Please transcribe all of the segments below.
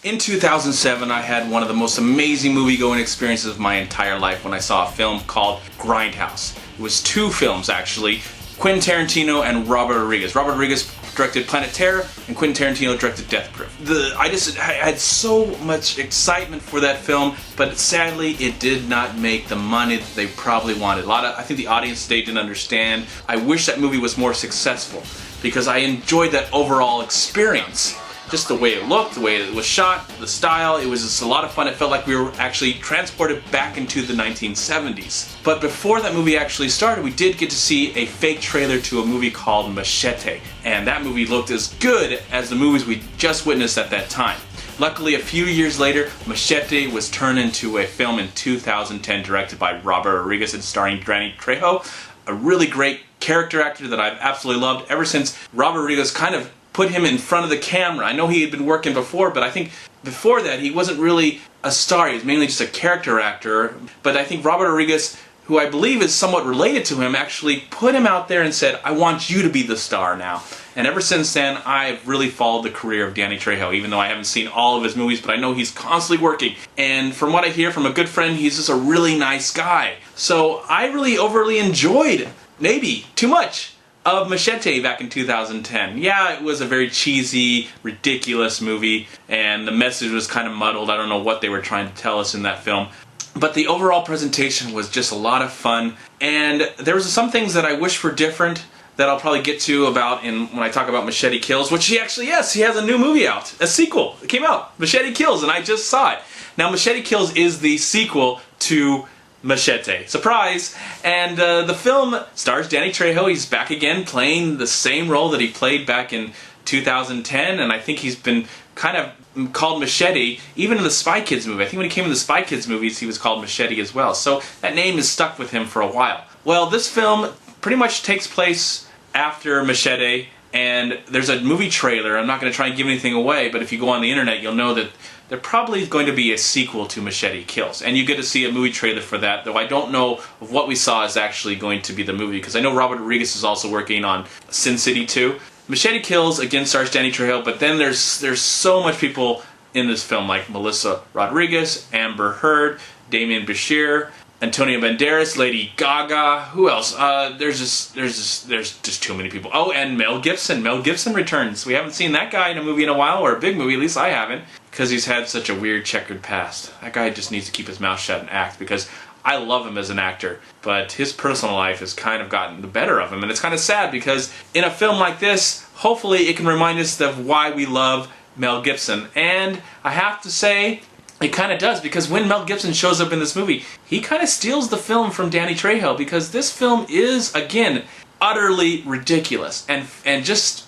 In 2007, I had one of the most amazing movie-going experiences of my entire life when I saw a film called Grindhouse. It was two films, actually. Quentin Tarantino and Robert Rodriguez. Robert Rodriguez directed Planet Terror, and Quentin Tarantino directed Death Proof. I had so much excitement for that film, but sadly, it did not make the money that they probably wanted. I think the audience today didn't understand. I wish that movie was more successful, because I enjoyed that overall experience. Just the way it looked, the way it was shot, the style, it was just a lot of fun. It felt like we were actually transported back into the 1970s. But before that movie actually started, we did get to see a fake trailer to a movie called Machete. And that movie looked as good as the movies we just witnessed at that time. Luckily, a few years later, Machete was turned into a film in 2010 directed by Robert Rodriguez and starring Danny Trejo, a really great character actor that I've absolutely loved ever since Robert Rodriguez kind of put him in front of the camera. I know he had been working before, but I think before that he wasn't really a star. He was mainly just a character actor. But I think Robert Rodriguez, who I believe is somewhat related to him, actually put him out there and said, I want you to be the star now. And ever since then, I've really followed the career of Danny Trejo, even though I haven't seen all of his movies, but I know he's constantly working. And from what I hear from a good friend, he's just a really nice guy. So I really overly enjoyed, maybe too much, of Machete back in 2010. Yeah, it was a very cheesy, ridiculous movie, and the message was kind of muddled. I don't know what they were trying to tell us in that film. But the overall presentation was just a lot of fun, and there was some things that I wish were different that I'll probably get to about when I talk about Machete Kills, which he has a new movie out, a sequel. It came out, Machete Kills, and I just saw it. Now, Machete Kills is the sequel to Machete. Surprise! And the film stars Danny Trejo. He's back again playing the same role that he played back in 2010, and I think he's been kind of called Machete even in the Spy Kids movie. I think when he came in the Spy Kids movies he was called Machete as well. So that name is stuck with him for a while. Well, this film pretty much takes place after Machete, and there's a movie trailer. I'm not going to try and give anything away, but if you go on the internet you'll know that there probably is going to be a sequel to Machete Kills. And you get to see a movie trailer for that, though I don't know if what we saw is actually going to be the movie, because I know Robert Rodriguez is also working on Sin City 2. Machete Kills, again, stars Danny Trejo, but then there's so much people in this film, like Melissa Rodriguez, Amber Heard, Damian Bashir, Antonio Banderas, Lady Gaga, who else? There's just too many people. Oh, and Mel Gibson. Mel Gibson returns. We haven't seen that guy in a movie in a while, or a big movie, at least I haven't, because he's had such a weird checkered past. That guy just needs to keep his mouth shut and act, because I love him as an actor, but his personal life has kind of gotten the better of him, and it's kind of sad, because in a film like this, hopefully it can remind us of why we love Mel Gibson. And I have to say, it kind of does, because when Mel Gibson shows up in this movie, he kind of steals the film from Danny Trejo, because this film is, again, utterly ridiculous and just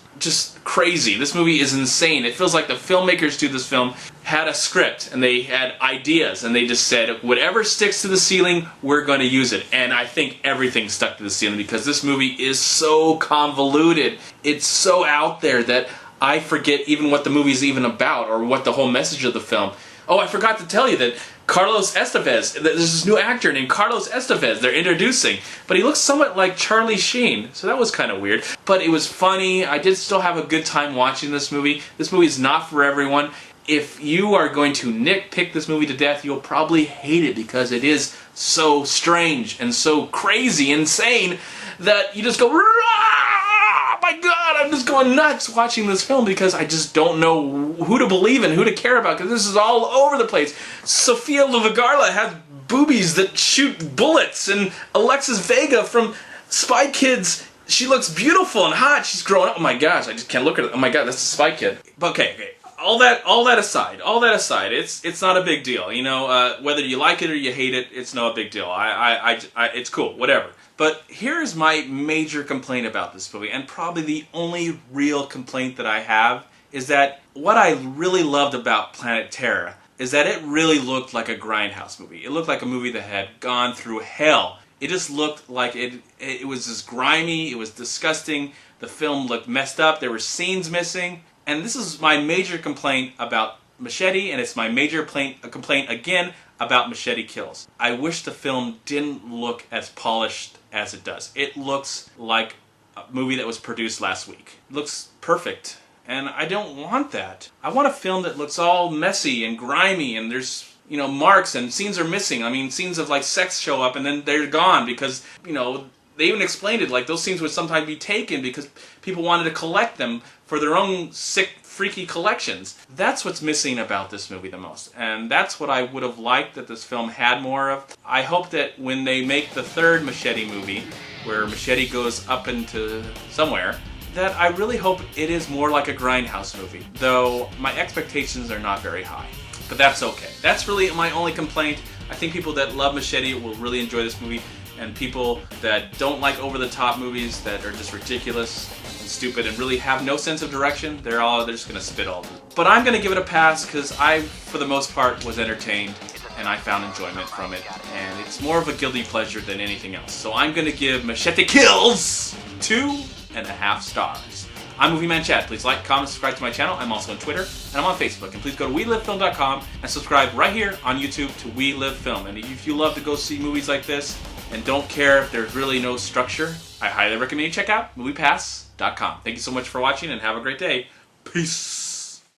crazy. This movie is insane. It feels like the filmmakers to this film had a script and they had ideas and they just said, whatever sticks to the ceiling, we're going to use it. And I think everything stuck to the ceiling, because this movie is so convoluted. It's so out there that I forget even what the movie's even about or what the whole message of the film. Oh, I forgot to tell you that Carlos Estevez, there's this new actor named Carlos Estevez they're introducing, but he looks somewhat like Charlie Sheen, so that was kind of weird. But it was funny. I did still have a good time watching this movie. This movie is not for everyone. If you are going to nitpick this movie to death, you'll probably hate it, because it is so strange and so crazy, insane, that you just go, my God, I'm just going nuts watching this film, because I just don't know who to believe in, who to care about, because this is all over the place. Sofia Vergara has boobies that shoot bullets, and Alexis Vega from Spy Kids, she looks beautiful and hot. She's growing up. Oh my gosh, I just can't look at it. Oh my God, that's a Spy Kid. But okay. All that aside, it's not a big deal. You know, whether you like it or you hate it, it's no big deal. It's cool, whatever. But here's my major complaint about this movie, and probably the only real complaint that I have, is that what I really loved about Planet Terror is that it really looked like a grindhouse movie. It looked like a movie that had gone through hell. It just looked like it was just grimy, it was disgusting, the film looked messed up, there were scenes missing. And this is my major complaint about Machete, and it's my major complaint again about Machete Kills. I wish the film didn't look as polished as it does. It looks like a movie that was produced last week. It looks perfect. And I don't want that. I want a film that looks all messy and grimy and there's, you know, marks and scenes are missing. I mean, scenes of like sex show up and then they're gone because, you know, they even explained it, like those scenes would sometimes be taken because people wanted to collect them for their own sick, freaky collections. That's what's missing about this movie the most. And that's what I would have liked that this film had more of. I hope that when they make the third Machete movie, where Machete goes up into somewhere, that I really hope it is more like a Grindhouse movie. Though my expectations are not very high. But that's okay. That's really my only complaint. I think people that love Machete will really enjoy this movie. And people that don't like over-the-top movies that are just ridiculous and stupid and really have no sense of direction, they're just gonna spit all over. But I'm gonna give it a pass because I, for the most part, was entertained and I found enjoyment from it. And it's more of a guilty pleasure than anything else. So I'm gonna give Machete Kills 2.5 stars. I'm MovieManCHAD. Please like, comment, subscribe to my channel. I'm also on Twitter and I'm on Facebook. And please go to WeLiveFilm.com and subscribe right here on YouTube to We Live Film. And if you love to go see movies like this and don't care if there's really no structure, I highly recommend you check out MoviePass.com. Thank you so much for watching and have a great day. Peace.